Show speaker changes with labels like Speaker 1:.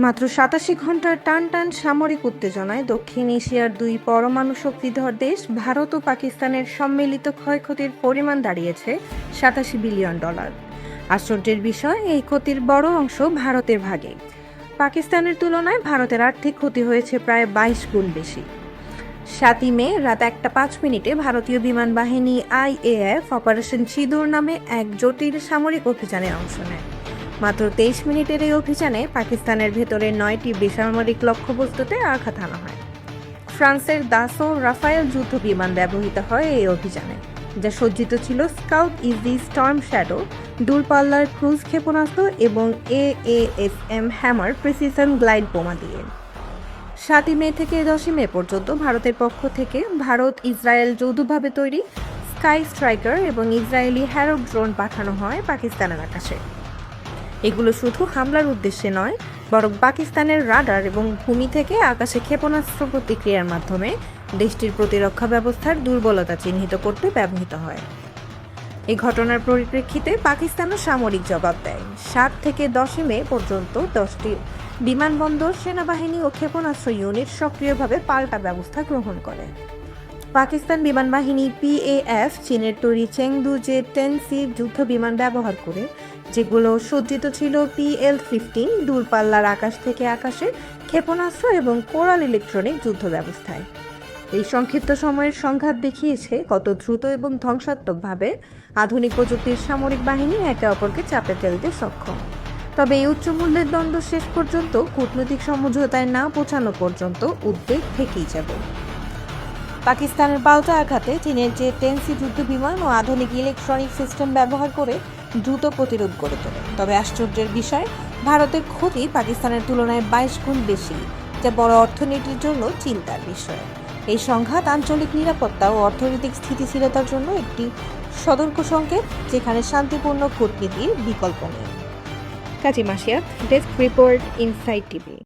Speaker 1: মাত্র ৮৭ ঘন্টার টান সামরিক উত্তেজনায় দক্ষিণ এশিয়ার দুই পরমাণু শক্তিধর দেশ ভারত ও পাকিস্তানের সম্মিলিত ক্ষয়ক্ষতির পরিমাণ দাঁড়িয়েছে $৮৭ বিলিয়ন। আশ্চর্যের বিষয়, এই ক্ষতির বড় অংশ ভারতের ভাগে। পাকিস্তানের তুলনায় ভারতের আর্থিক ক্ষতি হয়েছে প্রায় ২২ গুণ বেশি। ৭ই মে রাত ১টা ৫ মিনিটে ভারতীয় বিমান বাহিনী IAF অপারেশন সিঁদুর নামে এক জটিল সামরিক অভিযানে অংশ নেয়। মাত্র ২৩ মিনিটের এই অভিযানে পাকিস্তানের ভেতরে ৯টি বেসামরিক লক্ষ্যবস্তুতে আঘাত হানা হয়। ফ্রান্সের দাসো রাফায়েল যুদ্ধ বিমান ব্যবহৃত হয় এই অভিযানে, যা সজ্জিত ছিল স্কাউট ইজি স্টর্ম শ্যাডো দূরপাল্লার ক্রুজ ক্ষেপণাস্ত্র এবং AASM হ্যামার প্রিসিশন গ্লাইড বোমা দিয়ে। ৭ই মে থেকে ১০ই মে পর্যন্ত ভারতের পক্ষ থেকে ভারত ইসরায়েল যৌথভাবে তৈরি স্কাই স্ট্রাইকার এবং ইসরায়েলি হ্যারক ড্রোন পাঠানো হয় পাকিস্তানের আকাশে। এগুলো শুধু হামলার উদ্দেশ্যে নয়, বরং পাকিস্তানের রাডার এবং ভূমি থেকে আকাশে ক্ষেপণাস্ত্র প্রতিক্রিয়ার মাধ্যমে দেশটির প্রতিরক্ষা ব্যবস্থার দুর্বলতা চিহ্নিত করতে ব্যবহৃত হয়। এই ঘটনার পরিপ্রেক্ষিতে পাকিস্তানও সামরিক জবাব দেয়। ৭ থেকে ১০ই মে পর্যন্ত 10টি বিমানবন্দর, সেনাবাহিনী ও ক্ষেপণাস্ত্র ইউনিট সক্রিয়ভাবে পাল্টা ব্যবস্থা গ্রহণ করে। পাকিস্তান বিমান বাহিনী PAF চীনের তৈরি চেংদু J-10C যুদ্ধ বিমান ব্যবহার করে, যেগুলো সজ্জিত ছিল PL-15 দূরপাল্লার আকাশ থেকে আকাশে ক্ষেপণাস্ত্র এবং কোরাল ইলেকট্রনিক যুদ্ধ ব্যবস্থায়। এই সংক্ষিপ্ত সময়ের সংঘাত দেখিয়েছে কত দ্রুত এবং ধ্বংসাত্মকভাবে আধুনিক প্রযুক্তির সামরিক বাহিনী একে অপরকে চাপে ফেলতে সক্ষম। তবে এই উচ্চমূল্যের দ্বন্দ্ব শেষ পর্যন্ত কূটনৈতিক সমঝোতায় না পৌঁছানো পর্যন্ত উদ্বেগ থেকেই যাবে। পাকিস্তানের পাল্টা আঘাতে চীনের J-10C যুদ্ধ বিমান ও আধুনিক ইলেকট্রনিক সিস্টেম ব্যবহার করে দ্রুত প্রতিরোধ গড়ে তোলে। তবে আশ্চর্যের বিষয়, ভারতের ক্ষতি পাকিস্তানের তুলনায় ২২ গুণ বেশি, যা বড় অর্থনীতির জন্য চিন্তার বিষয়। এই সংঘাত আঞ্চলিক নিরাপত্তা ও অর্থনৈতিক স্থিতিশীলতার জন্য একটি সতর্ক সংকেত, যেখানে শান্তিপূর্ণ কূটনীতির বিকল্প নেই। কাজী Masia, desk report, insight TV.